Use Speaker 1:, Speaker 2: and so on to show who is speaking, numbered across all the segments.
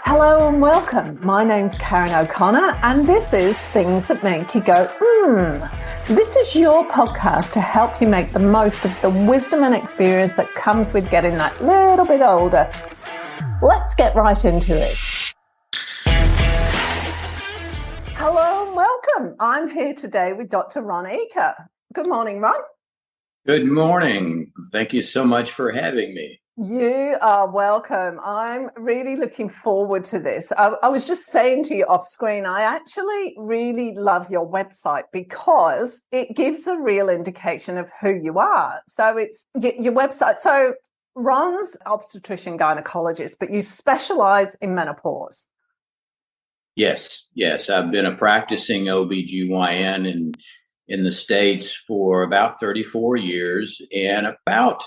Speaker 1: Hello and welcome. My name's Karen O'Connor and this is Things That Make You Go, This is your podcast to help you make the most of the wisdom and experience that comes with getting that little bit older. Let's get right into it. Hello and welcome. I'm here today with Dr. Ron Eaker. Good morning, Ron.
Speaker 2: Good morning. Thank you so much for having me.
Speaker 1: You are welcome. I'm really looking forward to this. I was just saying to you off screen, I actually really love your website because it gives a real indication of who you are. So it's your website. So Ron's obstetrician gynecologist, but you specialize in menopause.
Speaker 2: Yes. I've been a practicing OBGYN in the States for about 34 years, and about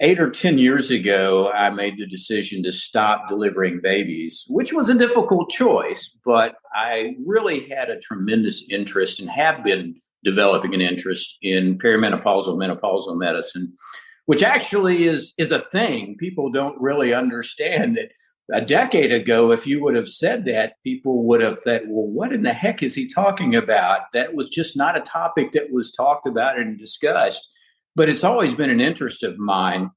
Speaker 2: 8 or 10 years ago, I made the decision to stop delivering babies, which was a difficult choice, but I really had a tremendous interest and have been developing an interest in perimenopausal, menopausal medicine, which actually is a thing. People don't really understand that. A decade ago, if you would have said that, people would have thought, well, what in the heck is he talking about? That was just not a topic that was talked about and discussed. But it's always been an interest of mine.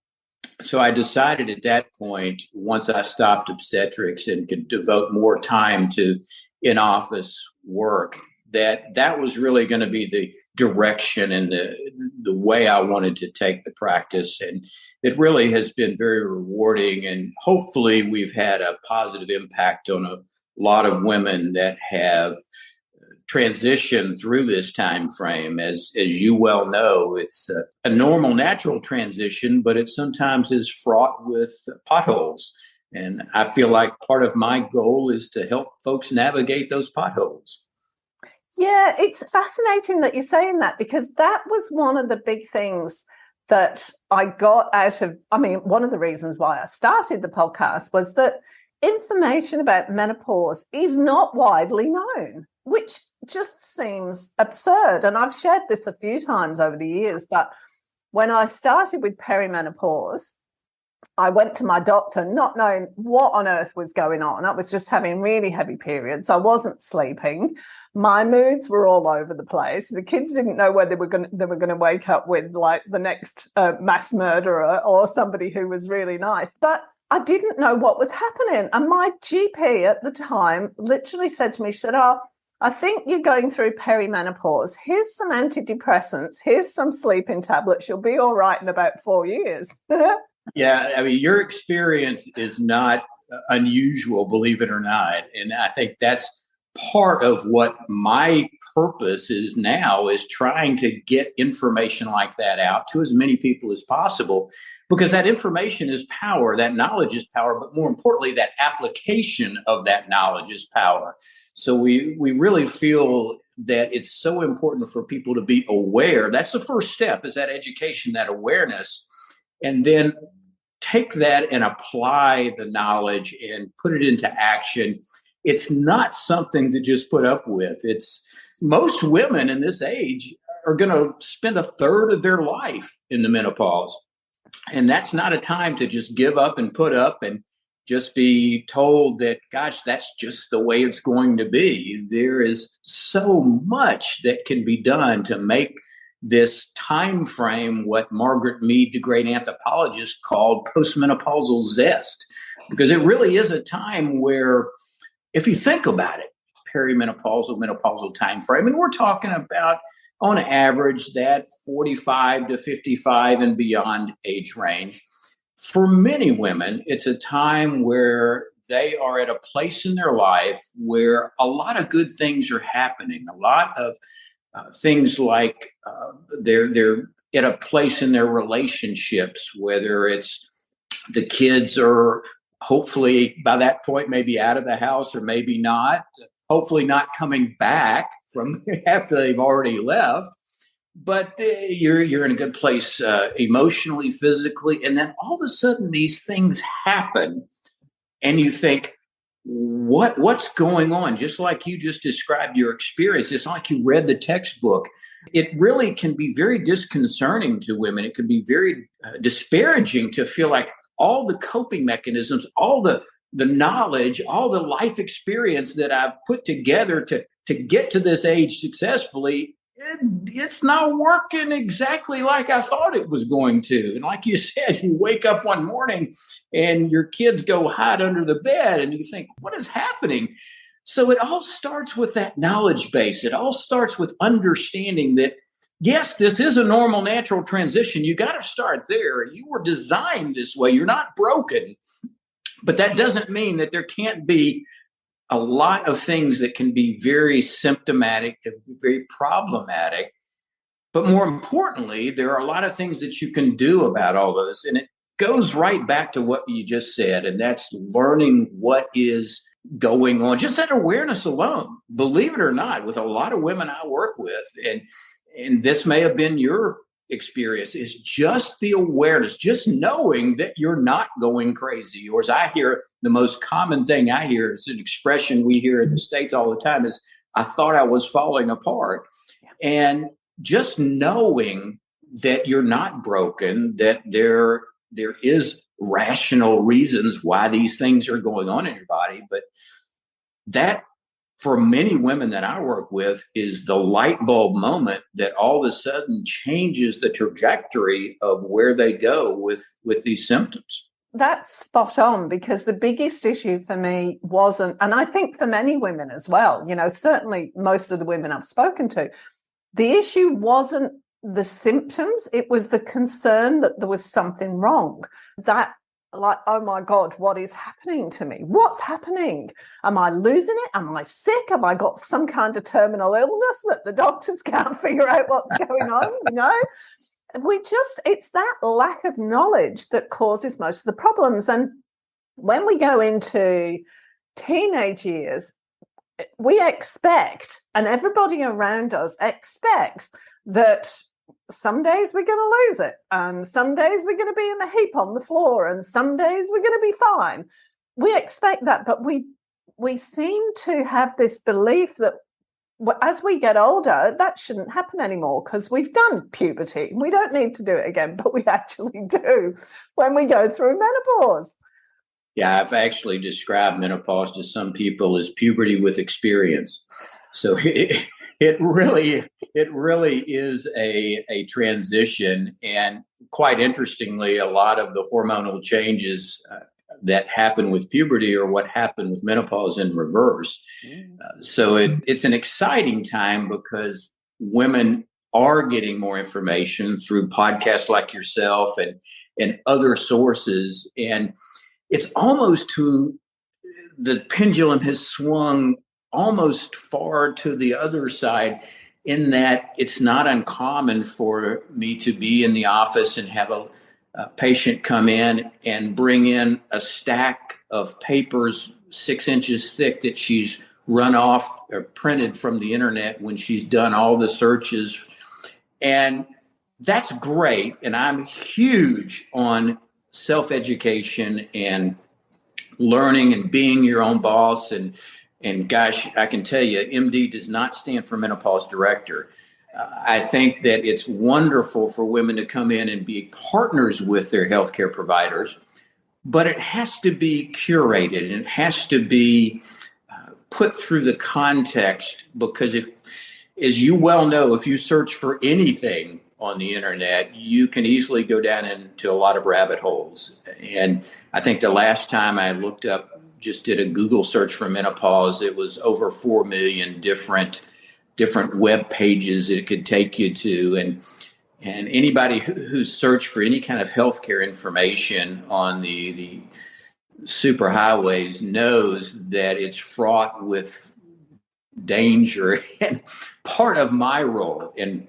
Speaker 2: So I decided at that point, once I stopped obstetrics and could devote more time to in-office work, that was really going to be the direction and the way I wanted to take the practice. And it really has been very rewarding. And hopefully we've had a positive impact on a lot of women that have transition through this time frame. As you well know, it's a normal, natural transition, but it sometimes is fraught with potholes. And I feel like part of my goal is to help folks navigate those potholes.
Speaker 1: Yeah, it's fascinating that you're saying that, because that was one of the big things that I got out of, one of the reasons why I started the podcast was that information about menopause is not widely known, which just seems absurd. And I've shared this a few times over the years, but when I started with perimenopause, I went to my doctor not knowing what on earth was going on. I was just having really heavy periods. I wasn't sleeping. My moods were all over the place. The kids didn't know whether they were going to wake up with like the next mass murderer or somebody who was really nice. But I didn't know what was happening. And my GP at the time literally said to me, she said, I think you're going through perimenopause. Here's some antidepressants. Here's some sleeping tablets. You'll be all right in about 4 years.
Speaker 2: Yeah, your experience is not unusual, believe it or not. And I think that's part of what my purpose is now, is trying to get information like that out to as many people as possible, because that information is power, that knowledge is power, but more importantly, that application of that knowledge is power. So we really feel that it's so important for people to be aware. That's the first step, is that education, that awareness. And then take that and apply the knowledge and put it into action. It's not something to just put up with. It's most women in this age are going to spend a third of their life in the menopause. And that's not a time to just give up and put up and just be told that, gosh, that's just the way it's going to be. There is so much that can be done to make this time frame what Margaret Mead, the great anthropologist, called postmenopausal zest, because it really is a time where, if you think about it, perimenopausal, menopausal time frame, and we're talking about on average that 45 to 55 and beyond age range. For many women, it's a time where they are at a place in their life where a lot of good things are happening, a lot of things like they're at a place in their relationships, whether it's the kids are hopefully by that point maybe out of the house or maybe not, hopefully not coming back from after they've already left. But you're in a good place emotionally, physically, and then all of a sudden these things happen and you think, what's going on? Just like you just described your experience, it's like you read the textbook. It really can be very disconcerting to women. It can be very disparaging to feel like all the coping mechanisms, all the the knowledge, all the life experience that I've put together to get to this age successfully, it's not working exactly like I thought it was going to. And like you said, you wake up one morning and your kids go hide under the bed and you think, what is happening? So it all starts with that knowledge base. It all starts with understanding that, yes, this is a normal, natural transition. You got to start there. You were designed this way. You're not broken. But that doesn't mean that there can't be a lot of things that can be very symptomatic, very problematic. But more importantly, there are a lot of things that you can do about all those. And it goes right back to what you just said, and that's learning what is going on. Just that awareness alone, believe it or not, with a lot of women I work with, and this may have been your experience, is just the awareness, just knowing that you're not going crazy. Or as I hear, the most common thing I hear is an expression we hear in the States all the time is, I thought I was falling apart. And just knowing that you're not broken, that there is rational reasons why these things are going on in your body. But that, for many women that I work with, is the light bulb moment that all of a sudden changes the trajectory of where they go with these symptoms.
Speaker 1: That's spot on, because the biggest issue for me wasn't, and I think for many women as well, certainly most of the women I've spoken to, the issue wasn't the symptoms. It was the concern that there was something wrong. That, like, oh my God, what is happening to me? What's happening? Am I losing it? Am I sick? Have I got some kind of terminal illness that the doctors can't figure out what's going on? It's that lack of knowledge that causes most of the problems. And when we go into teenage years, we expect, and everybody around us expects, that some days we're going to lose it, and some days we're going to be in a heap on the floor, and some days we're going to be fine. We expect that, but we seem to have this belief that as we get older, that shouldn't happen anymore because we've done puberty. We don't need to do it again, but we actually do when we go through menopause.
Speaker 2: Yeah, I've actually described menopause to some people as puberty with experience. So it really is a transition. And quite interestingly, a lot of the hormonal changes that happen with puberty are what happened with menopause in reverse. So it's an exciting time because women are getting more information through podcasts like yourself and other sources. And it's almost the pendulum has swung almost far to the other side, in that it's not uncommon for me to be in the office and have a patient come in and bring in a stack of papers 6 inches thick that she's run off or printed from the internet when she's done all the searches. And that's great. And I'm huge on self-education and learning and being your own boss. And gosh, I can tell you, MD does not stand for menopause director. I think that it's wonderful for women to come in and be partners with their healthcare providers, but it has to be curated and it has to be put through the context, because as you well know, if you search for anything on the internet, you can easily go down into a lot of rabbit holes. And I think the last time I looked up, just did a Google search for menopause, it was over 4 million different web pages that it could take you to. And anybody who's searched for any kind of healthcare information on the superhighways knows that it's fraught with danger. And part of my role, and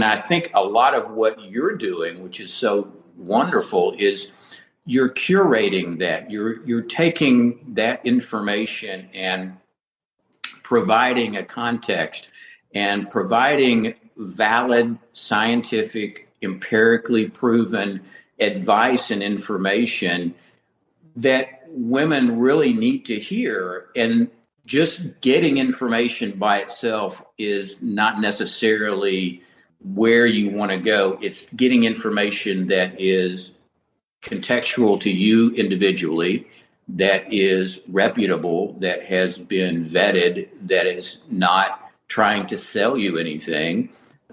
Speaker 2: I think a lot of what you're doing, which is so wonderful, is you're curating that. You're taking that information and providing a context and providing valid, scientific, empirically proven advice and information that women really need to hear. And just getting information by itself is not necessarily where you want to go. It's getting information that is contextual to you individually, that is reputable, that has been vetted, that is not trying to sell you anything.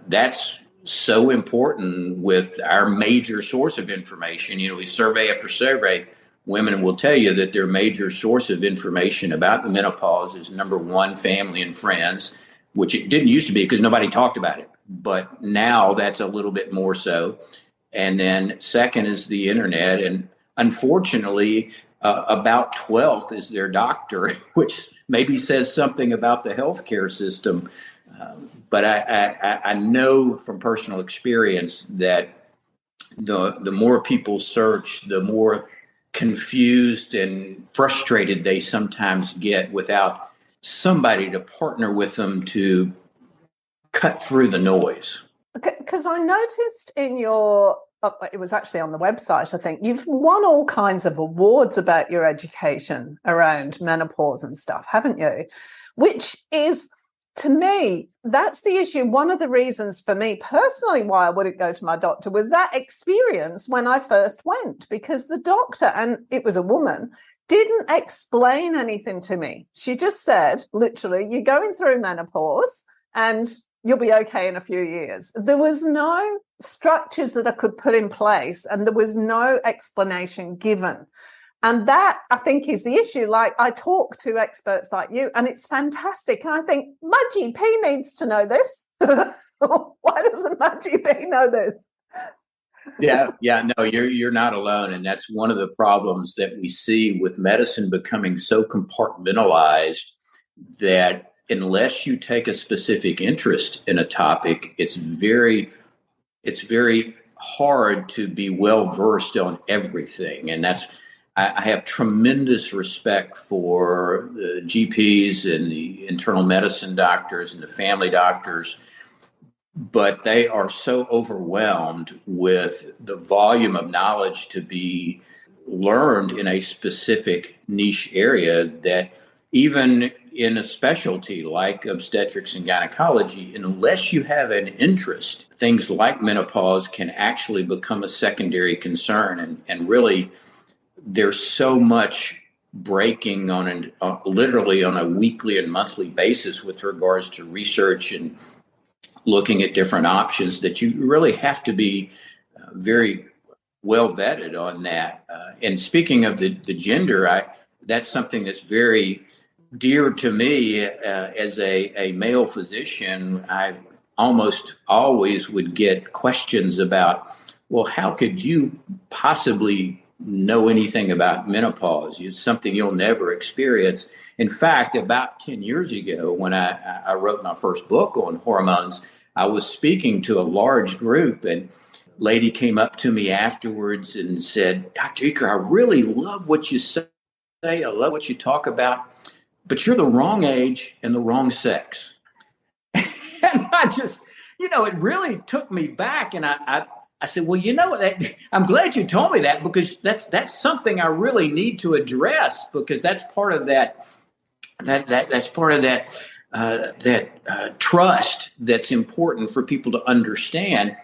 Speaker 2: That's so important with our major source of information. We survey after survey, women will tell you that their major source of information about the menopause is number one, family and friends, which it didn't used to be because nobody talked about it. But now that's a little bit more so. And then second is the internet. And unfortunately, about 12th is their doctor, which maybe says something about the healthcare system. But I know from personal experience that the more people search, the more confused and frustrated they sometimes get without somebody to partner with them to cut through the noise.
Speaker 1: Because I noticed in your, it was actually on the website, I think, you've won all kinds of awards about your education around menopause and stuff, haven't you? Which is, to me, that's the issue. One of the reasons for me personally why I wouldn't go to my doctor was that experience when I first went, because the doctor, and it was a woman, didn't explain anything to me. She just said, literally, you're going through menopause and you'll be okay in a few years. There was no structures that I could put in place, and there was no explanation given. And that, I think, is the issue. Like, I talk to experts like you, and it's fantastic. And I think, my GP needs to know this. Why doesn't my GP know this?
Speaker 2: No, you're not alone. And that's one of the problems that we see with medicine becoming so compartmentalized that unless you take a specific interest in a topic, it's very hard to be well versed on everything. And I have tremendous respect for the GPs and the internal medicine doctors and the family doctors, but they are so overwhelmed with the volume of knowledge to be learned in a specific niche area that even in a specialty like obstetrics and gynecology, unless you have an interest, things like menopause can actually become a secondary concern. And really, there's so much breaking on literally on a weekly and monthly basis with regards to research and looking at different options that you really have to be very well vetted on that. And speaking of the gender, that's something that's very dear to me as a male physician. I almost always would get questions about, well, how could you possibly know anything about menopause? It's something you'll never experience. In fact, about 10 years ago, when I wrote my first book on hormones, I was speaking to a large group, and a lady came up to me afterwards and said, Dr. Eaker, I really love what you say. I love what you talk about, but you're the wrong age and the wrong sex. And I just, it really took me back. And I said, well, I'm glad you told me that, because that's something I really need to address, because that's part of that's part of that trust that's important for people to understand.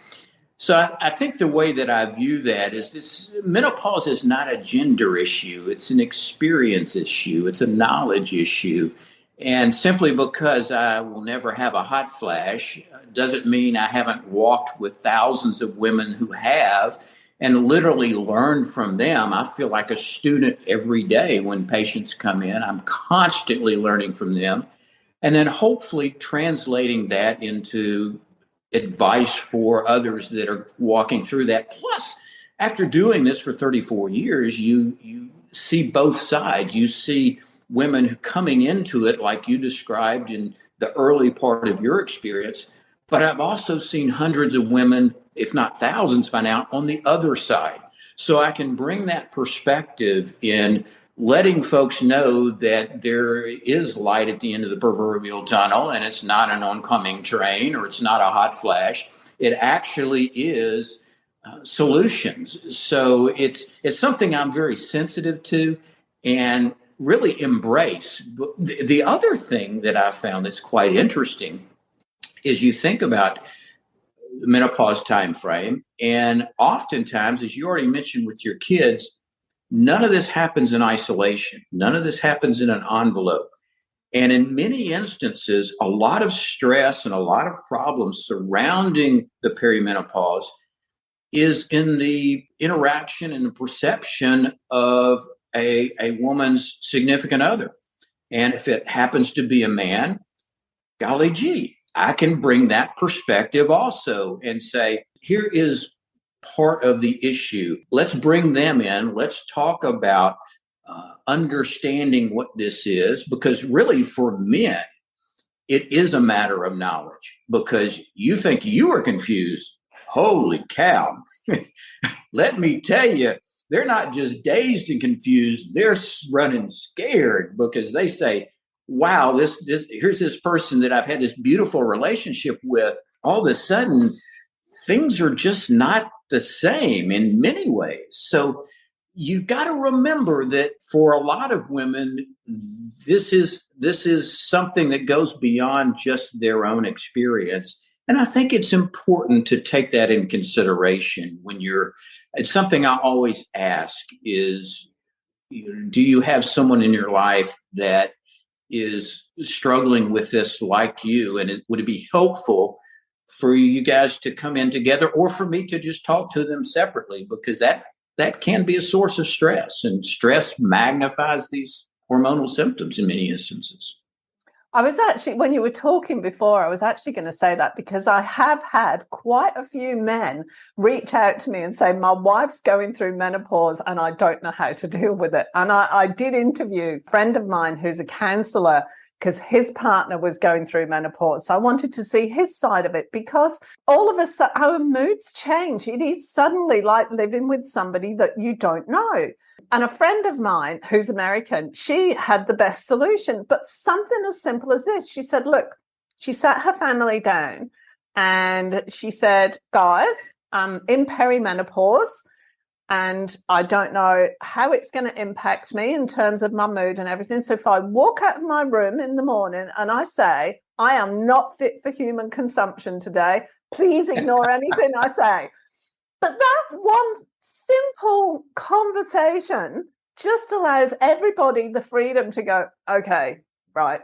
Speaker 2: So I think the way that I view that is this: menopause is not a gender issue. It's an experience issue. It's a knowledge issue. And simply because I will never have a hot flash doesn't mean I haven't walked with thousands of women who have and literally learned from them. I feel like a student every day when patients come in. I'm constantly learning from them, and then hopefully translating that into advice for others that are walking through that. Plus, after doing this for 34 years, you see both sides. You see women coming into it like you described in the early part of your experience, but I've also seen hundreds of women, if not thousands by now, on the other side. So I can bring that perspective in letting folks know that there is light at the end of the proverbial tunnel, and it's not an oncoming train or it's not a hot flash. It actually is solutions. So it's something I'm very sensitive to and really embrace. The other thing that I found that's quite interesting is you think about the menopause time frame, and oftentimes, as you already mentioned with your kids, none of this happens in isolation. None of this happens in an envelope. And in many instances, a lot of stress and a lot of problems surrounding the perimenopause is in the interaction and the perception of a woman's significant other. And if it happens to be a man, golly gee, I can bring that perspective also and say, here is part of the issue. Let's bring them in. Let's talk about understanding what this is, because really for men, it is a matter of knowledge, because you think you are confused. Holy cow. Let me tell you, they're not just dazed and confused. They're running scared because they say, wow, here's this person that I've had this beautiful relationship with. All of a sudden, things are just not the same in many ways. So you got to remember that for a lot of women, this is something that goes beyond just their own experience. And I think it's important to take that in consideration when it's something I always ask is, do you have someone in your life that is struggling with this like you? And would it be helpful for you guys to come in together, or for me to just talk to them separately? Because that can be a source of stress, and stress magnifies these hormonal symptoms in many instances.
Speaker 1: I was actually, when you were talking before, I was actually going to say that, because I have had quite a few men reach out to me and say, my wife's going through menopause and I don't know how to deal with it. And I did interview a friend of mine who's a counselor, because his partner was going through menopause. So I wanted to see his side of it, because all of a sudden our moods change. It is suddenly like living with somebody that you don't know. And a friend of mine who's American, she had the best solution, but something as simple as this. She said, look, she sat her family down and she said, guys, I'm in perimenopause and I don't know how it's going to impact me in terms of my mood and everything. So if I walk out of my room in the morning and I say, I am not fit for human consumption today, please ignore anything I say. But that one simple conversation just allows everybody the freedom to go, okay, right.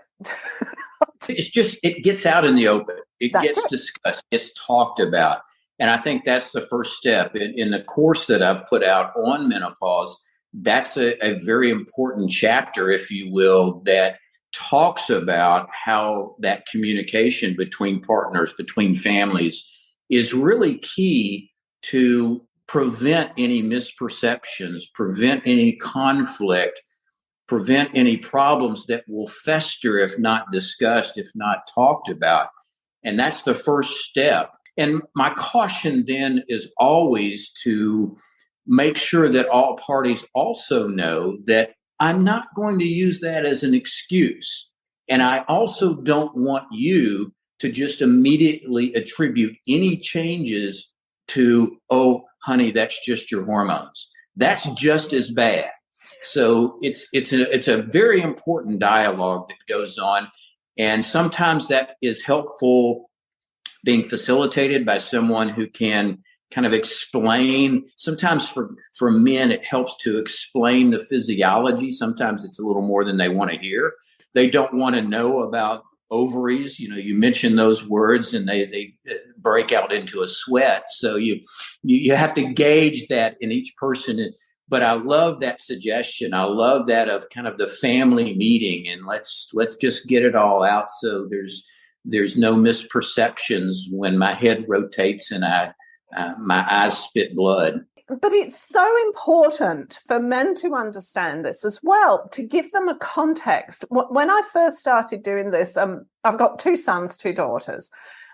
Speaker 2: It gets out in the open. It gets discussed. It's talked about. And I think that's the first step. In the course that I've put out on menopause, that's a very important chapter, if you will, that talks about how that communication between partners, between families, is really key to prevent any misperceptions, prevent any conflict, prevent any problems that will fester if not discussed, if not talked about. And that's the first step. And my caution then is always to make sure that all parties also know that I'm not going to use that as an excuse. And I also don't want you to just immediately attribute any changes to, oh, honey, that's just your hormones. That's just as bad. So it's a very important dialogue that goes on. And sometimes that is helpful being facilitated by someone who can kind of explain. Sometimes for men, it helps to explain the physiology. Sometimes it's a little more than they want to hear. They don't want to know about ovaries. You mention those words and they break out into a sweat. So you have to gauge that in each person. But I love that suggestion. I love that of kind of the family meeting, and let's just get it all out so there's no misperceptions when my head rotates and my eyes spit blood.
Speaker 1: But it's so important for men to understand this as well, to give them a context. When I first started doing this, I've got 2 sons, 2 daughters,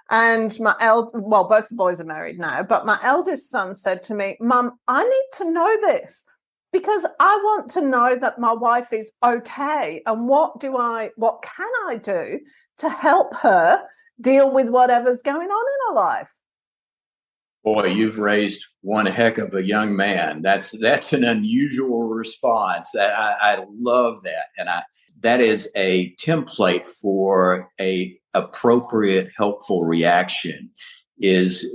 Speaker 1: and both the boys are married now, but my eldest son said to me, Mum, I need to know this because I want to know that my wife is okay, and what can I do to help her deal with whatever's going on in her life.
Speaker 2: Boy, you've raised one heck of a young man. That's an unusual response. I love that. And that is a template for a appropriate, helpful reaction is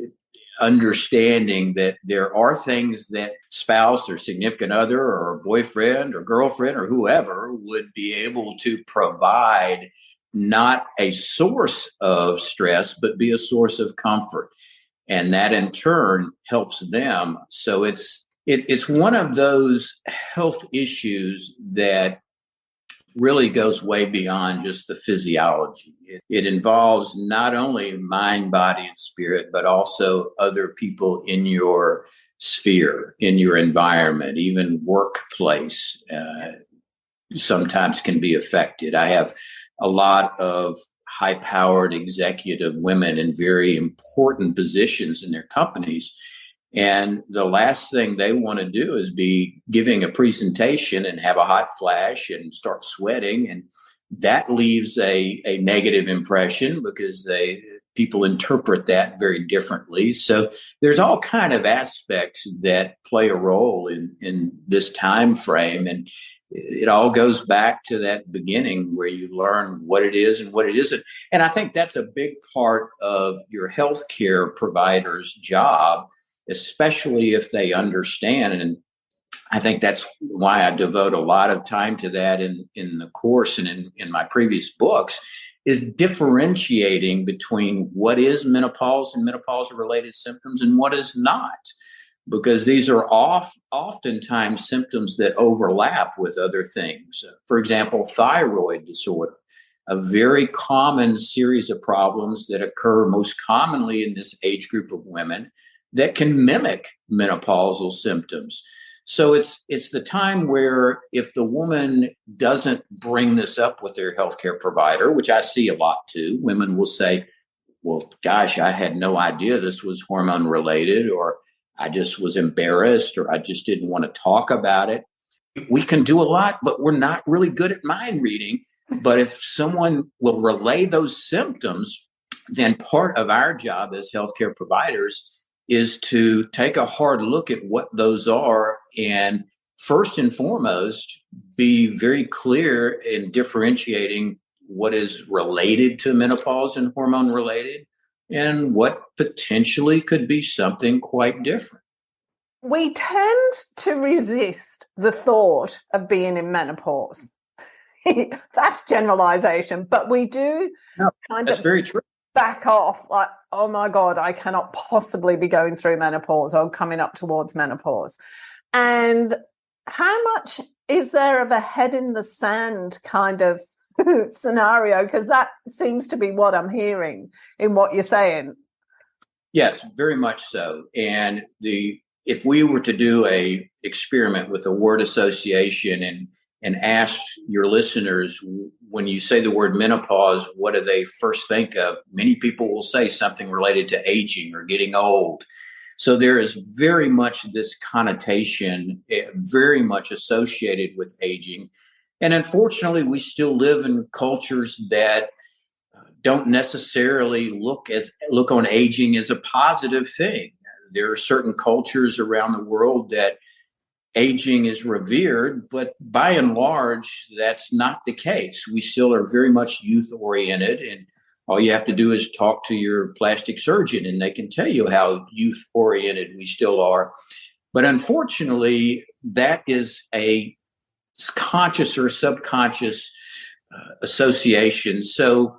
Speaker 2: understanding that there are things that spouse or significant other or boyfriend or girlfriend or whoever would be able to provide, not a source of stress, but be a source of comfort. And that in turn helps them. So it's one of those health issues that really goes way beyond just the physiology. It involves not only mind, body, and spirit, but also other people in your sphere, in your environment, even workplace. Sometimes can be affected. I have a lot of high-powered executive women in very important positions in their companies. And the last thing they want to do is be giving a presentation and have a hot flash and start sweating. And that leaves a negative impression because people interpret that very differently. So there's all kind of aspects that play a role in this time frame. And it all goes back to that beginning where you learn what it is and what it isn't. And I think that's a big part of your healthcare provider's job, especially if they understand. And I think that's why I devote a lot of time to that in the course and in my previous books, is differentiating between what is menopause and menopause-related symptoms and what is not. Because these are oftentimes symptoms that overlap with other things. For example, thyroid disorder, a very common series of problems that occur most commonly in this age group of women that can mimic menopausal symptoms. So it's the time where if the woman doesn't bring this up with their healthcare provider, which I see a lot too, women will say, well, gosh, I had no idea this was hormone related, or I just was embarrassed, or I just didn't want to talk about it. We can do a lot, but we're not really good at mind reading. But if someone will relay those symptoms, then part of our job as healthcare providers is to take a hard look at what those are, and first and foremost, be very clear in differentiating what is related to menopause and hormone related and what potentially could be something quite different.
Speaker 1: We tend to resist the thought of being in menopause. That's generalization, but we do
Speaker 2: that's very true.
Speaker 1: Back off like, oh my God, I cannot possibly be going through menopause or coming up towards menopause. And how much is there of a head in the sand kind of scenario? Because that seems to be what I'm hearing in what you're saying.
Speaker 2: Yes, very much so. And if we were to do a experiment with a word association and ask your listeners, when you say the word menopause, what do they first think of? Many people will say something related to aging or getting old. So there is very much this connotation, very much associated with aging. And unfortunately, we still live in cultures that don't necessarily look on aging as a positive thing. There are certain cultures around the world that aging is revered, but by and large, that's not the case. We still are very much youth-oriented, and all you have to do is talk to your plastic surgeon, and they can tell you how youth-oriented we still are. But unfortunately, that is a conscious or subconscious association. So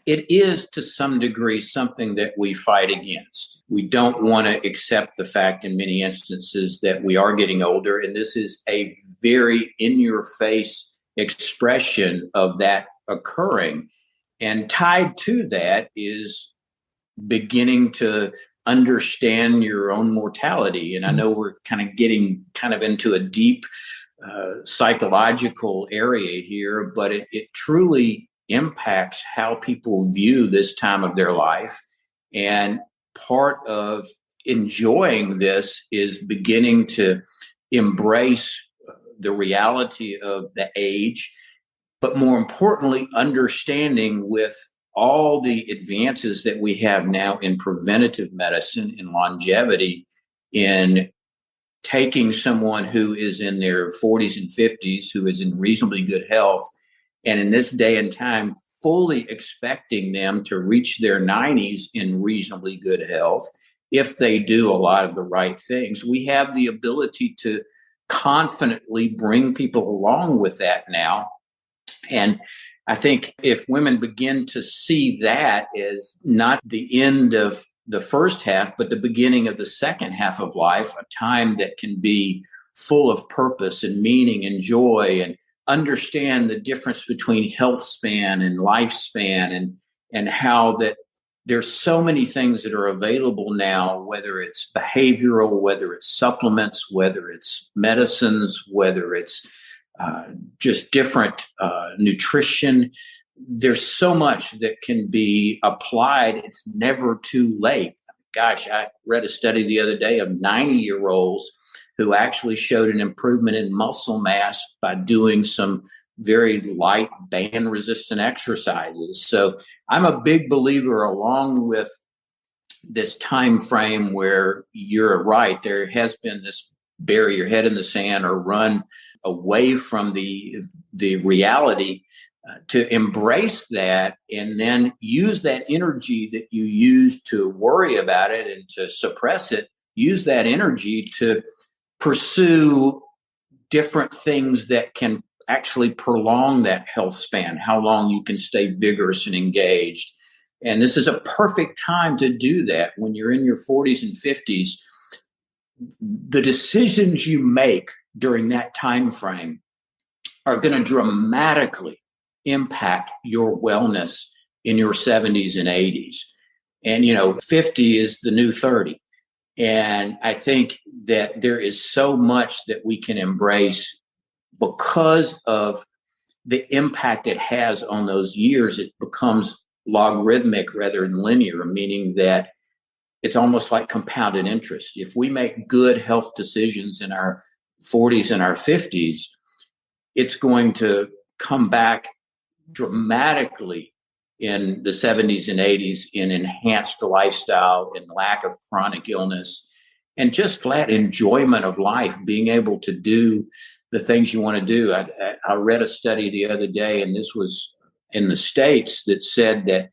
Speaker 2: it is, to some degree, something that we fight against. We don't want to accept the fact in many instances that we are getting older, and this is a very in-your-face expression of that occurring. And tied to that is beginning to understand your own mortality. And I know we're getting into a deep psychological area here, but it truly impacts how people view this time of their life. And part of enjoying this is beginning to embrace the reality of the age, but more importantly, understanding with all the advances that we have now in preventative medicine and longevity, in taking someone who is in their 40s and 50s, who is in reasonably good health, and in this day and time, fully expecting them to reach their 90s in reasonably good health, if they do a lot of the right things, we have the ability to confidently bring people along with that now. And I think if women begin to see that as not the end of the first half, but the beginning of the second half of life, a time that can be full of purpose and meaning and joy, and understand the difference between health span and lifespan, and how that there's so many things that are available now, whether it's behavioral, whether it's supplements, whether it's medicines, whether it's just different nutrition. There's so much that can be applied. It's never too late. Gosh, I read a study the other day of 90-year-olds who actually showed an improvement in muscle mass by doing some very light band-resistant exercises. So I'm a big believer, along with this time frame where you're right, there has been this bury your head in the sand or run away from the reality, to embrace that and then use that energy that you use to worry about it and to suppress it, use that energy to pursue different things that can actually prolong that health span, how long you can stay vigorous and engaged. And this is a perfect time to do that. When you're in your 40s and 50s, the decisions you make during that time frame are going to dramatically impact your wellness in your 70s and 80s. And, 50 is the new 30. And I think that there is so much that we can embrace because of the impact it has on those years. It becomes logarithmic rather than linear, meaning that it's almost like compounded interest. If we make good health decisions in our 40s and our 50s, it's going to come back dramatically in the 70s and 80s in enhanced lifestyle and lack of chronic illness and just flat enjoyment of life, being able to do the things you want to do. I read a study the other day, and this was in the States, that said that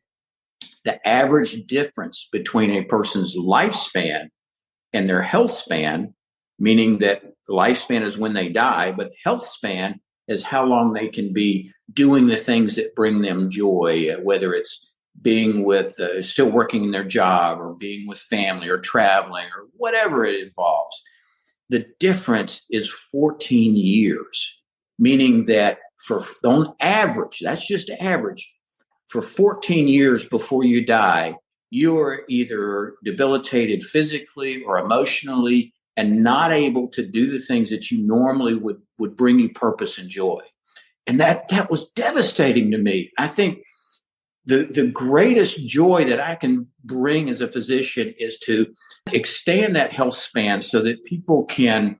Speaker 2: the average difference between a person's lifespan and their health span, meaning that the lifespan is when they die, but health span is how long they can be doing the things that bring them joy, whether it's being with, still working in their job, or being with family, or traveling, or whatever it involves. The difference is 14 years, meaning that on average, that's just average, for 14 years before you die, you are either debilitated physically or emotionally and not able to do the things that you normally would bring you purpose and joy. And that was devastating to me. I think the greatest joy that I can bring as a physician is to extend that health span so that people can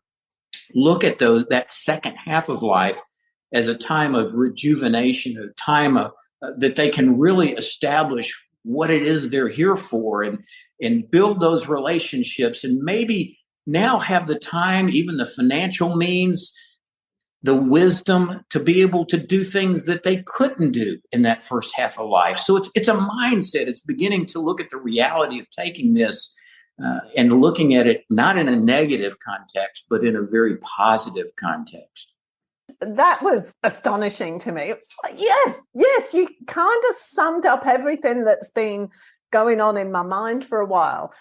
Speaker 2: look at that second half of life as a time of rejuvenation, a time of, that they can really establish what it is they're here for, and build those relationships, and maybe now have the time, even the financial means, the wisdom to be able to do things that they couldn't do in that first half of life. So it's a mindset. It's beginning to look at the reality of taking this and looking at it not in a negative context, but in a very positive context.
Speaker 1: That was astonishing to me. It's like, yes, you kind of summed up everything that's been going on in my mind for a while.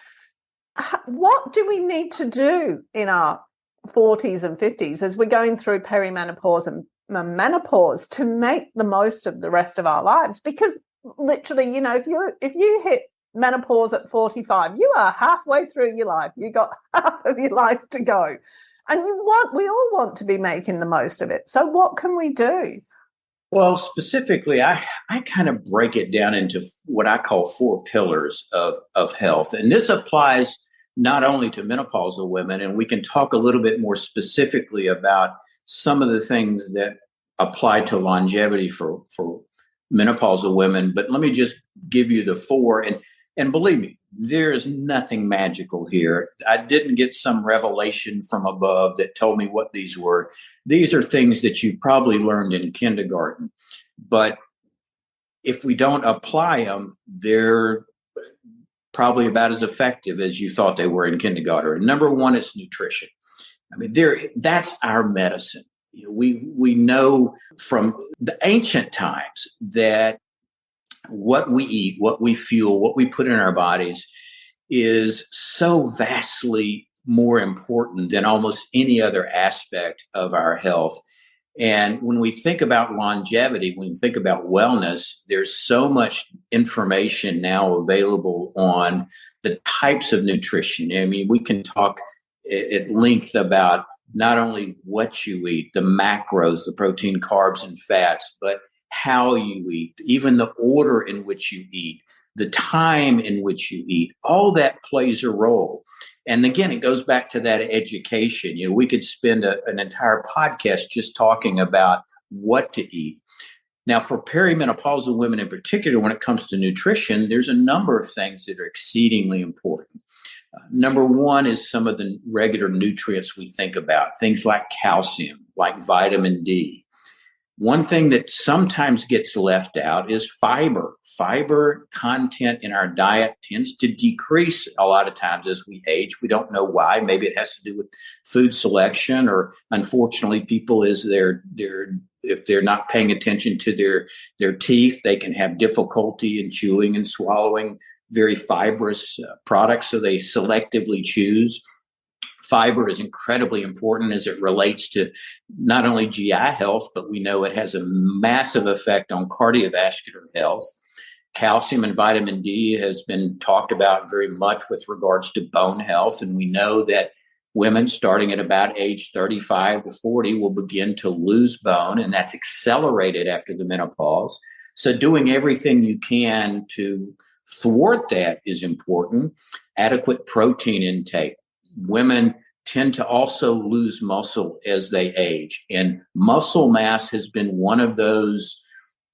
Speaker 1: What do we need to do in our 40s and 50s as we're going through perimenopause and menopause to make the most of the rest of our lives? Because literally, if you hit menopause at 45, you are halfway through your life. You got half of your life to go. And we all want to be making the most of it. So what can we do?
Speaker 2: Well, specifically, I kind of break it down into what I call 4 pillars of health. And this applies not only to menopausal women, and we can talk a little bit more specifically about some of the things that apply to longevity for menopausal women. But let me just give you the 4. And believe me, there's nothing magical here. I didn't get some revelation from above that told me what these were. These are things that you probably learned in kindergarten. But if we don't apply them, they're probably about as effective as you thought they were in kindergarten. And number one is nutrition. I mean, that's our medicine. We know from the ancient times that what we eat, what we fuel, what we put in our bodies is so vastly more important than almost any other aspect of our health. And when we think about longevity, when we think about wellness, there's so much information now available on the types of nutrition. I mean, we can talk at length about not only what you eat, the macros, the protein, carbs, and fats, but how you eat, even the order in which you eat, the time in which you eat. All that plays a role. And again, it goes back to that education. We could spend an entire podcast just talking about what to eat. Now, for perimenopausal women in particular, when it comes to nutrition, there's a number of things that are exceedingly important. Number one is some of the regular nutrients we think about, things like calcium, like vitamin D. One thing that sometimes gets left out is fiber. Fiber content in our diet tends to decrease a lot of times as we age. We don't know why. Maybe it has to do with food selection, or unfortunately, people if they're not paying attention to their teeth, they can have difficulty in chewing and swallowing very fibrous products, so they selectively choose. Fiber is incredibly important as it relates to not only GI health, but we know it has a massive effect on cardiovascular health. Calcium and vitamin D has been talked about very much with regards to bone health. And we know that women starting at about age 35 to 40 will begin to lose bone, and that's accelerated after the menopause. So doing everything you can to thwart that is important. Adequate protein intake. Women tend to also lose muscle as they age, and muscle mass has been one of those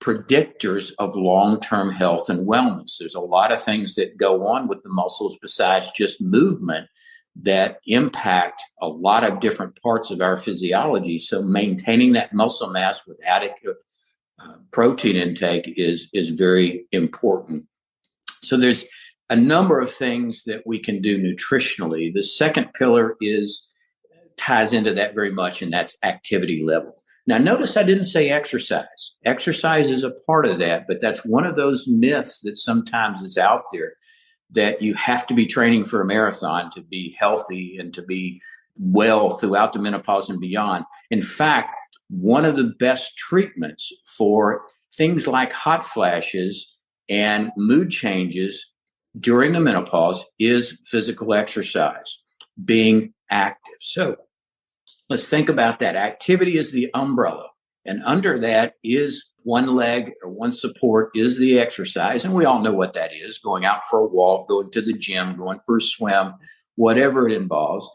Speaker 2: predictors of long-term health and wellness. There's a lot of things that go on with the muscles besides just movement that impact a lot of different parts of our physiology. So maintaining that muscle mass with adequate protein intake is very important. So there's a number of things that we can do nutritionally. The second pillar ties into that very much, and that's activity level. Now, notice I didn't say exercise. Exercise is a part of that, but that's one of those myths that sometimes is out there, that you have to be training for a marathon to be healthy and to be well throughout the menopause and beyond. In fact, one of the best treatments for things like hot flashes and mood changes during the menopause is physical exercise, being active. So let's think about that. Activity is the umbrella, and under that is one leg or one support is the exercise. And we all know what that is: going out for a walk, going to the gym, going for a swim, whatever it involves.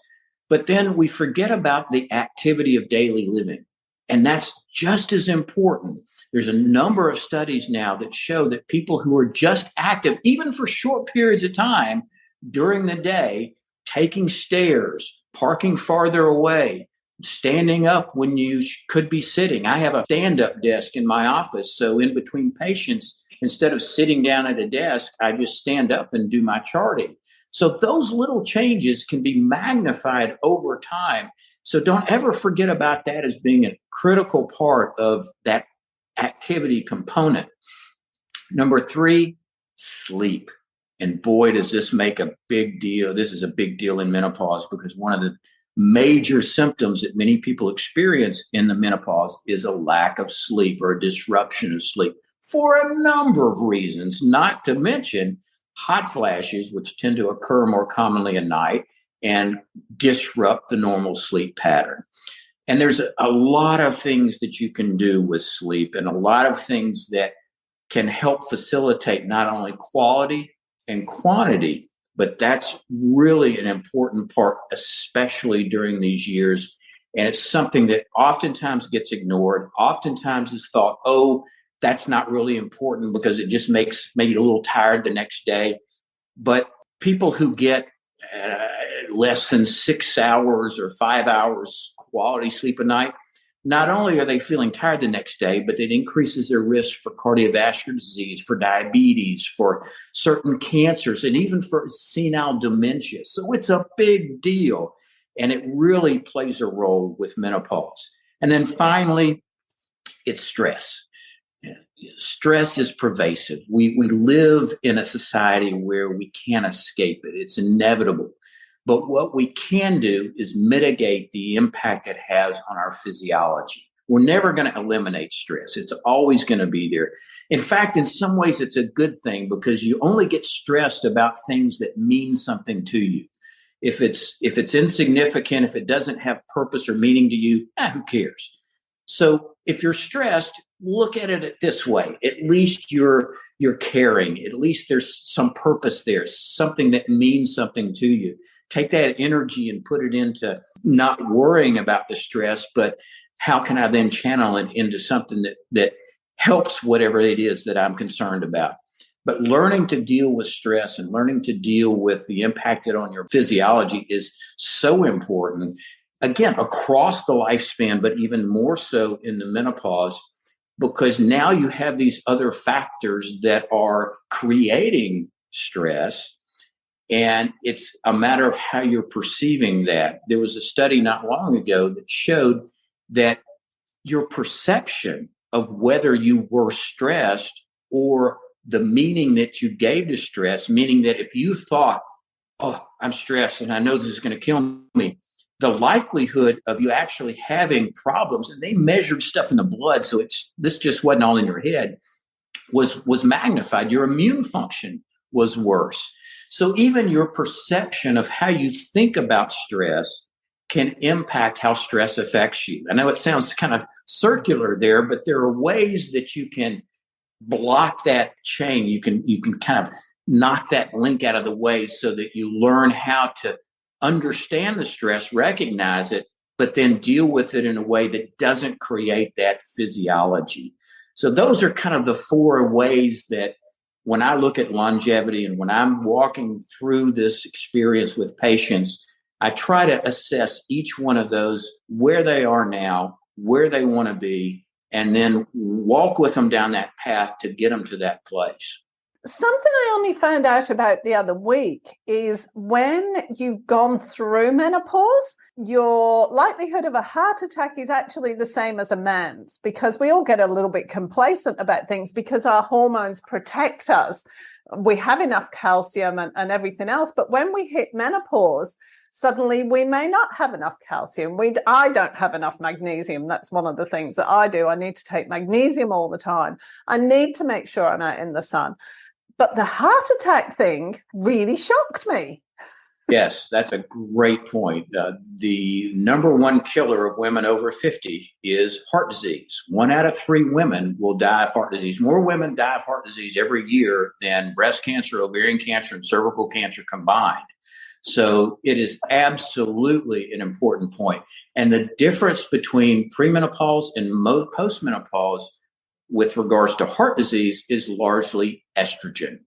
Speaker 2: But then we forget about the activity of daily living. And that's just as important. There's a number of studies now that show that people who are just active, even for short periods of time during the day, taking stairs, parking farther away, standing up when you could be sitting. I have a stand-up desk in my office. So in between patients, instead of sitting down at a desk, I just stand up and do my charting. So those little changes can be magnified over time. So don't ever forget about that as being a critical part of that activity component. Number 3, sleep. And boy, does this make a big deal. This is a big deal in menopause, because one of the major symptoms that many people experience in the menopause is a lack of sleep or a disruption of sleep for a number of reasons, not to mention hot flashes, which tend to occur more commonly at night and disrupt the normal sleep pattern. And there's a lot of things that you can do with sleep, and a lot of things that can help facilitate not only quality and quantity, but that's really an important part, especially during these years. And it's something that oftentimes gets ignored, oftentimes is thought, oh, that's not really important because it just makes maybe a little tired the next day. But people who get less than 6 hours or 5 hours quality sleep a night, not only are they feeling tired the next day, but it increases their risk for cardiovascular disease, for diabetes, for certain cancers, and even for senile dementia. So it's a big deal. And it really plays a role with menopause. And then finally, it's stress. Stress is pervasive. We live in a society where we can't escape it. It's inevitable. But what we can do is mitigate the impact it has on our physiology. We're never going to eliminate stress. It's always going to be there. In fact, in some ways, it's a good thing because you only get stressed about things that mean something to you. If it's insignificant, if it doesn't have purpose or meaning to you, who cares? So if you're stressed, look at it this way. At least you're caring. At least there's some purpose there, something that means something to you. Take that energy and put it into not worrying about the stress, but how can I then channel it into something that helps whatever it is that I'm concerned about. But learning to deal with stress and learning to deal with the impact it on your physiology is so important, again, across the lifespan, but even more so in the menopause, because now you have these other factors that are creating stress. And it's a matter of how you're perceiving that. There was a study not long ago that showed that your perception of whether you were stressed or the meaning that you gave to stress, meaning that if you thought, oh, I'm stressed and I know this is going to kill me, the likelihood of you actually having problems, and they measured stuff in the blood, so this just wasn't all in your head, was magnified. Your immune function was worse. So even your perception of how you think about stress can impact how stress affects you. I know it sounds kind of circular there, but there are ways that you can block that chain. You can kind of knock that link out of the way so that you learn how to understand the stress, recognize it, but then deal with it in a way that doesn't create that physiology. So those are kind of the four ways that when I look at longevity and when I'm walking through this experience with patients, I try to assess each one of those, where they are now, where they want to be, and then walk with them down that path to get them to that place.
Speaker 1: Something I only found out about the other week is when you've gone through menopause, your likelihood of a heart attack is actually the same as a man's, because we all get a little bit complacent about things because our hormones protect us. We have enough calcium and everything else. But when we hit menopause, suddenly we may not have enough calcium. I don't have enough magnesium. That's one of the things that I do. I need to take magnesium all the time. I need to make sure I'm out in the sun. But the heart attack thing really shocked me.
Speaker 2: Yes, that's a great point. The number one killer of women over 50 is heart disease. 1 out of 3 women will die of heart disease. More women die of heart disease every year than breast cancer, ovarian cancer, and cervical cancer combined. So it is absolutely an important point. And the difference between premenopause and postmenopause with regards to heart disease is largely estrogen.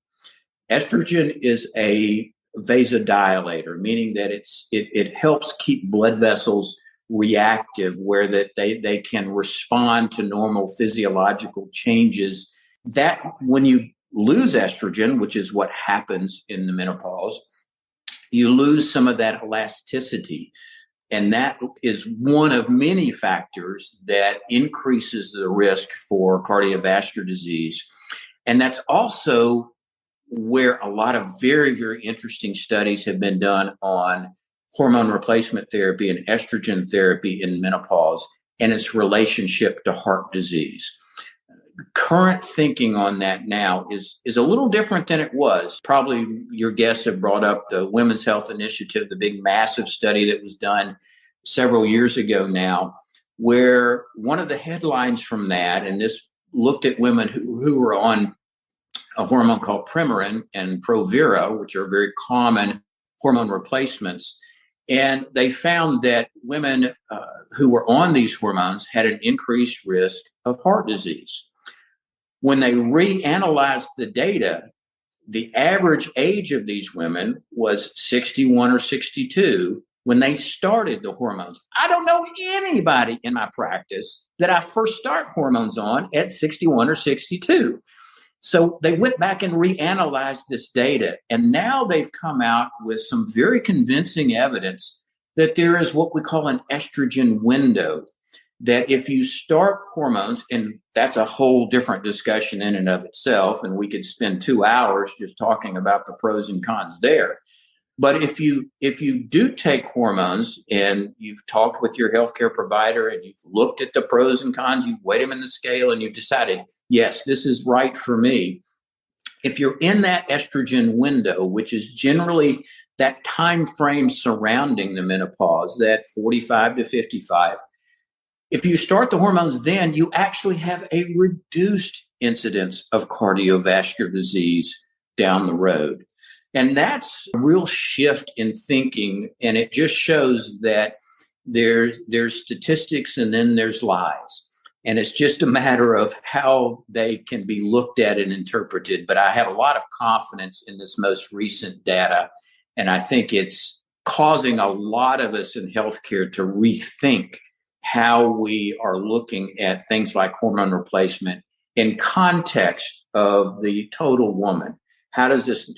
Speaker 2: Estrogen is a vasodilator, meaning that it helps keep blood vessels reactive, where that they can respond to normal physiological changes. That when you lose estrogen, which is what happens in the menopause, you lose some of that elasticity. And that is one of many factors that increases the risk for cardiovascular disease. And that's also where a lot of very, very interesting studies have been done on hormone replacement therapy and estrogen therapy in menopause and its relationship to heart disease. Current thinking on that now is a little different than it was. Probably your guests have brought up the Women's Health Initiative, the big massive study that was done several years ago now, where one of the headlines from that, and this looked at women who were on a hormone called Premarin and Provera, which are very common hormone replacements. And they found that women who were on these hormones had an increased risk of heart disease. When they reanalyzed the data, the average age of these women was 61 or 62, when they started the hormones. I don't know anybody in my practice that I first start hormones on at 61 or 62. So they went back and reanalyzed this data, and now they've come out with some very convincing evidence that there is what we call an estrogen window, that if you start hormones, and that's a whole different discussion in and of itself, and we could spend 2 hours just talking about the pros and cons there. But if you do take hormones and you've talked with your healthcare provider and you've looked at the pros and cons, you've weighed them in the scale and you've decided, yes, this is right for me. If you're in that estrogen window, which is generally that time frame surrounding the menopause, that 45 to 55, if you start the hormones then, you actually have a reduced incidence of cardiovascular disease down the road. And that's a real shift in thinking. And it just shows that there's statistics and then there's lies. And it's just a matter of how they can be looked at and interpreted. But I have a lot of confidence in this most recent data. And I think it's causing a lot of us in healthcare to rethink how we are looking at things like hormone replacement in context of the total woman. How does this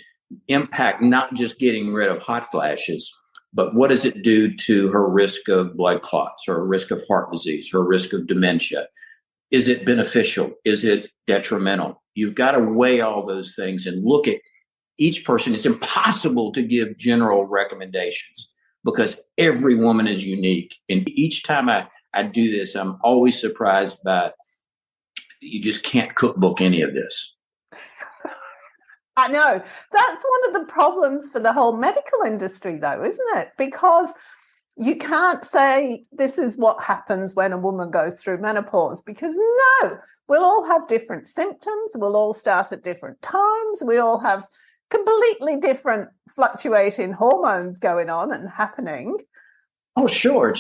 Speaker 2: impact not just getting rid of hot flashes, but what does it do to her risk of blood clots, or risk of heart disease, her risk of dementia? Is it beneficial? Is it detrimental? You've got to weigh all those things and look at each person. It's impossible to give general recommendations because every woman is unique. And each time I do this, I'm always surprised by, you just can't cookbook any of this.
Speaker 1: I know. That's one of the problems for the whole medical industry, though, isn't it? Because you can't say this is what happens when a woman goes through menopause, because no, we'll all have different symptoms. We'll all start at different times. We all have completely different fluctuating hormones going on and happening.
Speaker 2: Oh, sure.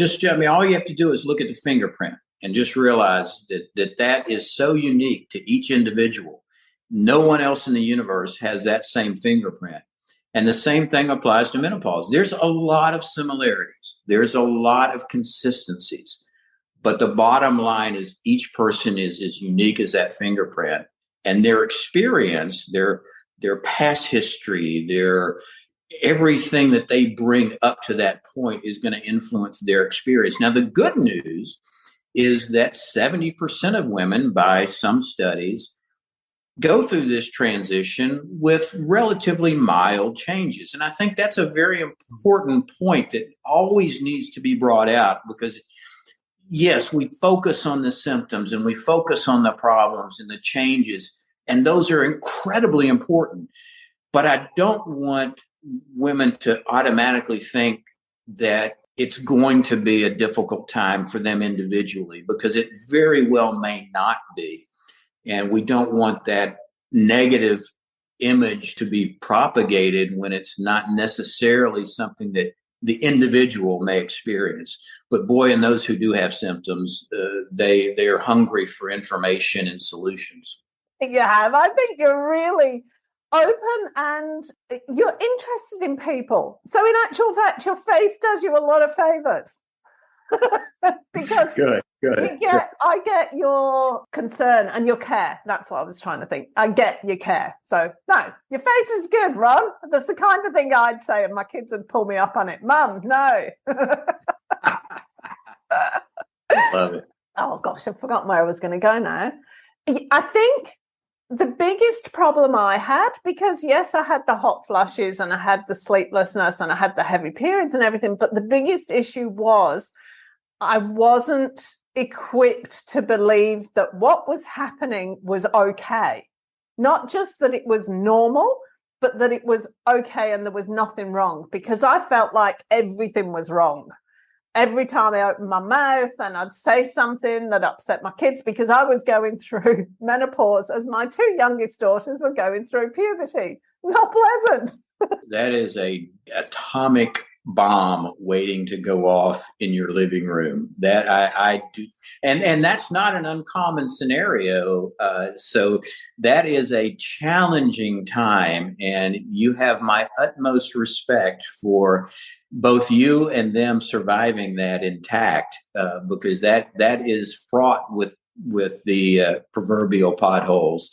Speaker 2: All you have to do is look at the fingerprint and just realize that is so unique to each individual. No one else in the universe has that same fingerprint. And the same thing applies to menopause. There's a lot of similarities. There's a lot of consistencies. But the bottom line is each person is as unique as that fingerprint. And their experience, their past history, their everything that they bring up to that point is going to influence their experience. Now, the good news is that 70% of women, by some studies, go through this transition with relatively mild changes. And I think that's a very important point that always needs to be brought out, because yes, we focus on the symptoms and we focus on the problems and the changes, and those are incredibly important. But I don't want women to automatically think that it's going to be a difficult time for them individually, because it very well may not be. And we don't want that negative image to be propagated when it's not necessarily something that the individual may experience. But boy, and those who do have symptoms, they are hungry for information and solutions.
Speaker 1: Yeah, I think you're really open and you're interested in people. So in actual fact, your face does you a lot of favors. Because
Speaker 2: good.
Speaker 1: I get your concern and your care. That's what I was trying to think. I get your care. So no, your face is good, Ron. That's the kind of thing I'd say, and my kids would pull me up on it. Mum, no.
Speaker 2: Love it.
Speaker 1: Oh gosh, I've forgotten where I was going to go now. I think the biggest problem I had, because yes, I had the hot flushes and I had the sleeplessness and I had the heavy periods and everything, but the biggest issue was I wasn't equipped to believe that what was happening was okay. Not just that it was normal, but that it was okay and there was nothing wrong, because I felt like everything was wrong. Every time I opened my mouth and I'd say something that upset my kids, because I was going through menopause as my two youngest daughters were going through puberty. Not pleasant.
Speaker 2: That is a atomic bomb waiting to go off in your living room. That I do, and that's not an uncommon scenario. So that is a challenging time, and you have my utmost respect for both you and them surviving that intact, because that is fraught with the proverbial potholes.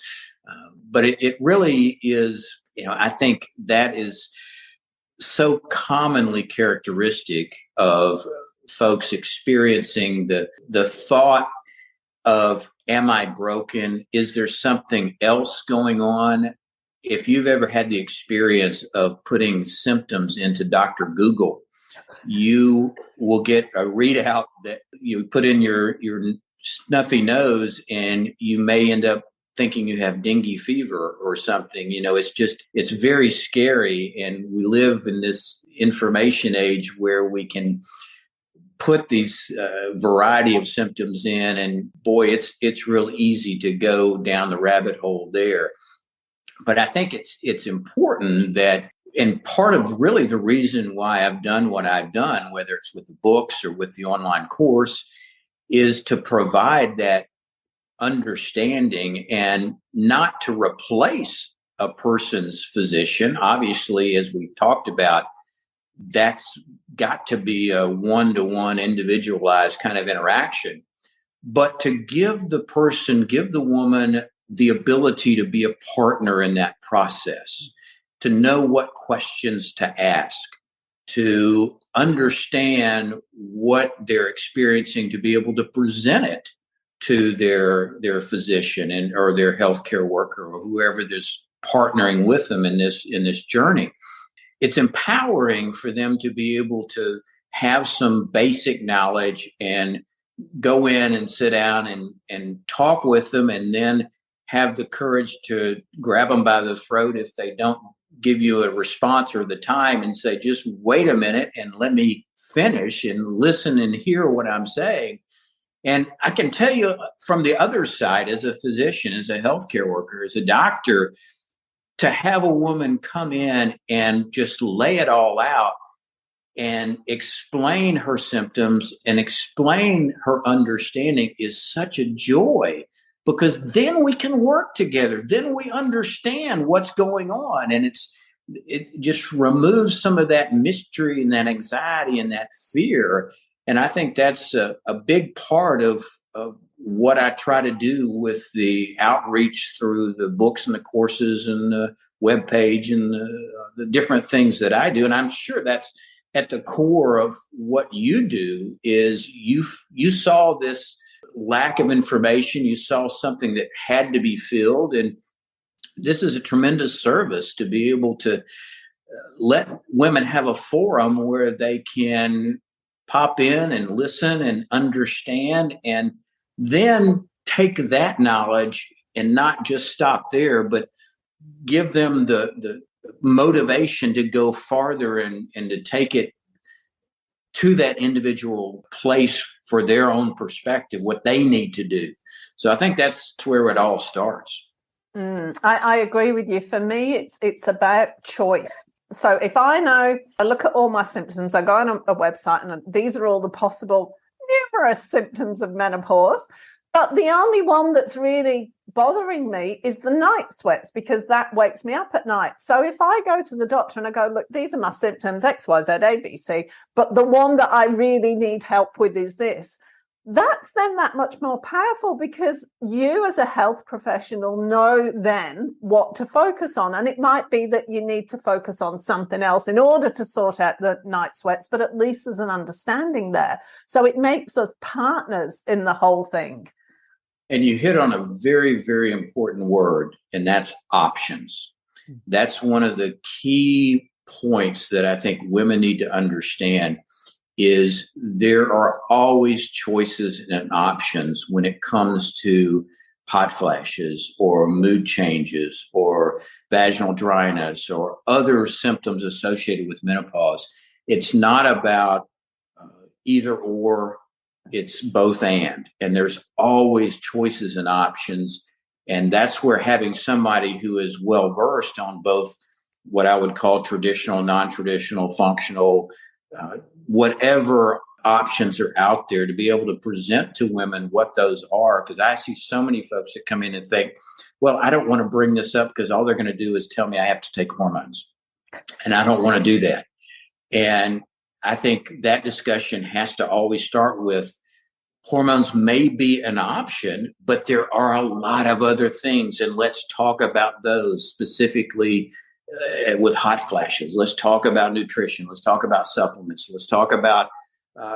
Speaker 2: But it really is. I think that is so commonly characteristic of folks experiencing the thought of, am I broken? Is there something else going on? If you've ever had the experience of putting symptoms into Dr. Google, you will get a readout that you put in your snuffy nose, and you may end up thinking you have dengue fever or something. It's very scary. And we live in this information age where we can put these variety of symptoms in, and boy, it's real easy to go down the rabbit hole there. But I think it's important that, and part of really the reason why I've done what I've done, whether it's with the books or with the online course, is to provide that understanding, and not to replace a person's physician. Obviously, as we've talked about, that's got to be a one-to-one individualized kind of interaction, but to give the woman the ability to be a partner in that process, to know what questions to ask, to understand what they're experiencing, to be able to present it to their physician or their healthcare worker or whoever is partnering with them in this journey. It's empowering for them to be able to have some basic knowledge and go in and sit down and talk with them, and then have the courage to grab them by the throat if they don't give you a response or the time, and say, just wait a minute and let me finish and listen and hear what I'm saying. And I can tell you from the other side, as a physician, as a healthcare worker, as a doctor, to have a woman come in and just lay it all out and explain her symptoms and explain her understanding is such a joy, because then we can work together. Then we understand what's going on. And it just removes some of that mystery and that anxiety and that fear. And I think that's a big part of what I try to do with the outreach through the books and the courses and the webpage and the different things that I do. And I'm sure that's at the core of what you do. Is you saw this lack of information, you saw something that had to be filled, and this is a tremendous service to be able to let women have a forum where they can pop in and listen and understand, and then take that knowledge and not just stop there, but give them the motivation to go farther and to take it to that individual place for their own perspective, what they need to do. So I think that's where it all starts.
Speaker 1: I agree with you. For me, it's about choice. So if I look at all my symptoms, I go on a website and these are all the possible numerous symptoms of menopause, but the only one that's really bothering me is the night sweats, because that wakes me up at night. So if I go to the doctor and I go, look, these are my symptoms, X, Y, Z, A, B, C, but the one that I really need help with is this, that's then that much more powerful, because you as a health professional know then what to focus on. And it might be that you need to focus on something else in order to sort out the night sweats, but at least there's an understanding there. So it makes us partners in the whole thing.
Speaker 2: And you hit on a very, very important word, and that's options. That's one of the key points that I think women need to understand. Is there are always choices and options when it comes to hot flashes or mood changes or vaginal dryness or other symptoms associated with menopause. It's not about either or, it's both and there's always choices and options. And that's where having somebody who is well versed on both what I would call traditional, non-traditional, functional, whatever options are out there, to be able to present to women what those are. Because I see so many folks that come in and think, well, I don't want to bring this up because all they're going to do is tell me I have to take hormones. And I don't want to do that. And I think that discussion has to always start with hormones may be an option, but there are a lot of other things. And let's talk about those specifically with hot flashes. Let's talk about nutrition. Let's talk about supplements. Let's talk about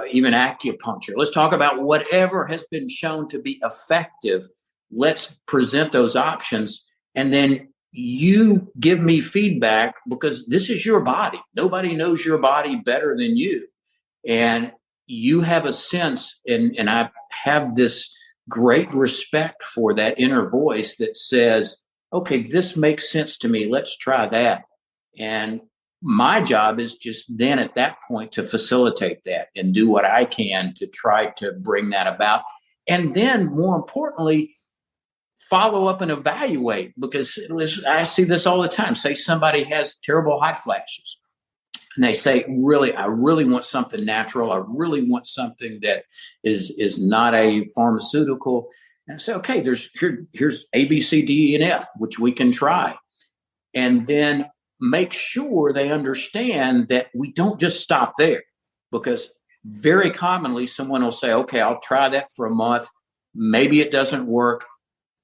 Speaker 2: even acupuncture. Let's talk about whatever has been shown to be effective. Let's present those options. And then you give me feedback, because this is your body. Nobody knows your body better than you. And you have a sense, and I have this great respect for that inner voice that says, okay, this makes sense to me. Let's try that. And my job is just then at that point to facilitate that and do what I can to try to bring that about. And then more importantly, follow up and evaluate, because I see this all the time. Say somebody has terrible hot flashes and they say, I really want something natural. I really want something that is not a pharmaceutical. And I say, okay, here's A, B, C, D, E, and F, which we can try. And then make sure they understand that we don't just stop there, because very commonly someone will say, okay, I'll try that for a month. Maybe it doesn't work.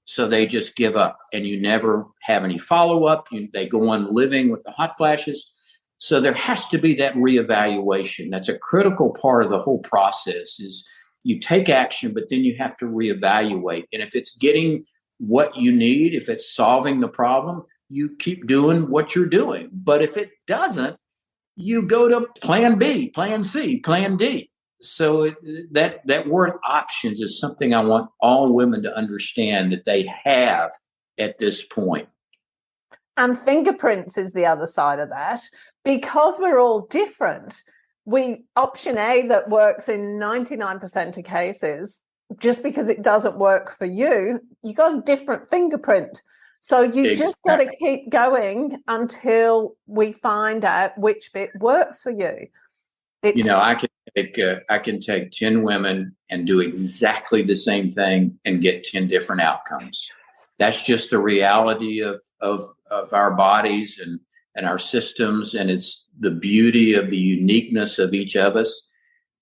Speaker 2: So they just give up, and you never have any follow-up. They go on living with the hot flashes. So there has to be that reevaluation. That's a critical part of the whole process. Is you take action, but then you have to reevaluate. And if it's getting what you need, if it's solving the problem, you keep doing what you're doing. But if it doesn't, you go to plan B, plan C, plan D. So that word options is something I want all women to understand that they have at this point.
Speaker 1: And fingerprints is the other side of that. Because we're all different, option A that works in 99% of cases, just because it doesn't work for you, you got a different fingerprint. So you just got to keep going until we find out which bit works for you.
Speaker 2: I can take 10 women and do exactly the same thing and get 10 different outcomes. That's just the reality of our bodies and our systems. And it's the beauty of the uniqueness of each of us.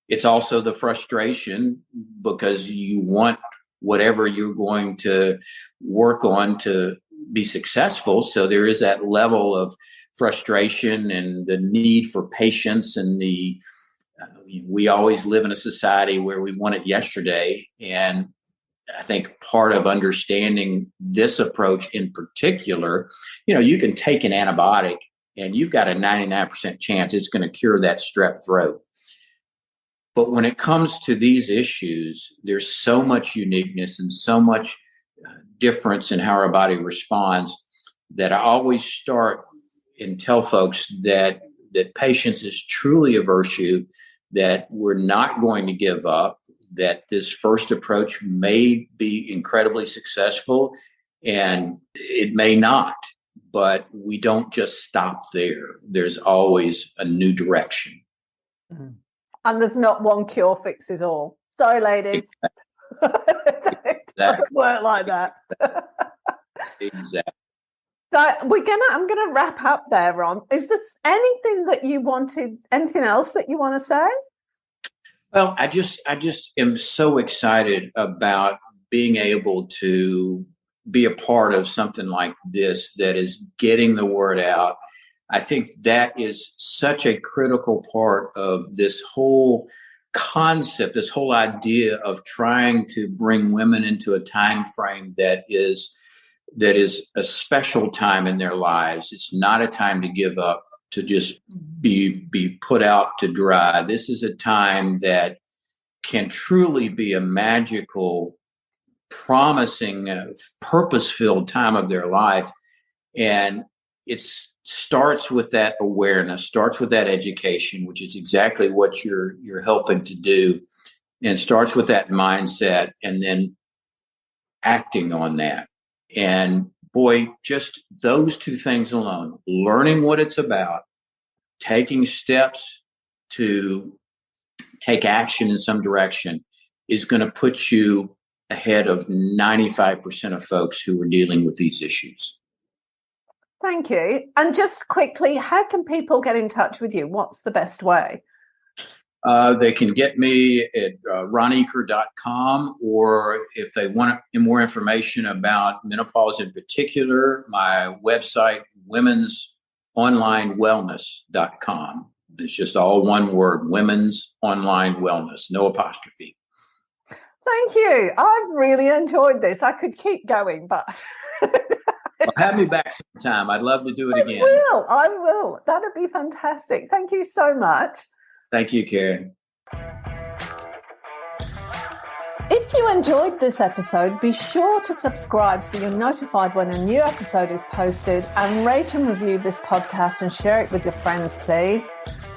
Speaker 2: It's also the frustration, because you want whatever you're going to work on to be successful. So there is that level of frustration and the need for patience, and we always live in a society where we want it yesterday. And I think part of understanding this approach in particular, you can take an antibiotic and you've got a 99% chance it's going to cure that strep throat. But when it comes to these issues, there's so much uniqueness and so much difference in how our body responds that I always start and tell folks that patience is truly a virtue, that we're not going to give up, that this first approach may be incredibly successful and it may not, but we don't just stop there. There's always a new direction.
Speaker 1: Mm-hmm. And there's not one cure fixes all. Sorry, ladies. It doesn't work like that.
Speaker 2: Exactly.
Speaker 1: So I'm gonna wrap up there, Ron. Is there anything else that you want to say?
Speaker 2: Well, I just am so excited about being able to be a part of something like this that is getting the word out. I think that is such a critical part of this whole concept, this whole idea of trying to bring women into a time frame that is a special time in their lives. It's not a time to give up, to just be put out to dry. This is a time that can truly be a magical, promising, purpose-filled time of their life. And it starts with that awareness, starts with that education, which is exactly what you're helping to do, and starts with that mindset, and then acting on that. And boy, just those two things alone, learning what it's about, taking steps to take action in some direction is going to put you ahead of 95% of folks who are dealing with these issues.
Speaker 1: Thank you. And just quickly, how can people get in touch with you? What's the best way?
Speaker 2: They can get me at roneaker.com, or if they want more information about menopause in particular, my website, womensonlinewellness.com. It's just all one word, Women's Online Wellness, no apostrophe.
Speaker 1: Thank you. I've really enjoyed this. I could keep going, but...
Speaker 2: Well, have me back sometime. I'd love to do it again.
Speaker 1: I will. That'd be fantastic. Thank you so much.
Speaker 2: Thank you, Karen.
Speaker 1: If you enjoyed this episode, be sure to subscribe so you're notified when a new episode is posted, and rate and review this podcast and share it with your friends, please.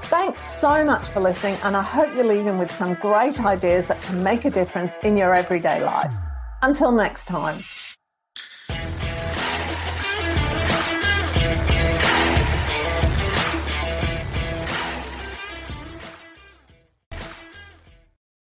Speaker 1: Thanks so much for listening, and I hope you're leaving with some great ideas that can make a difference in your everyday life. Until next time.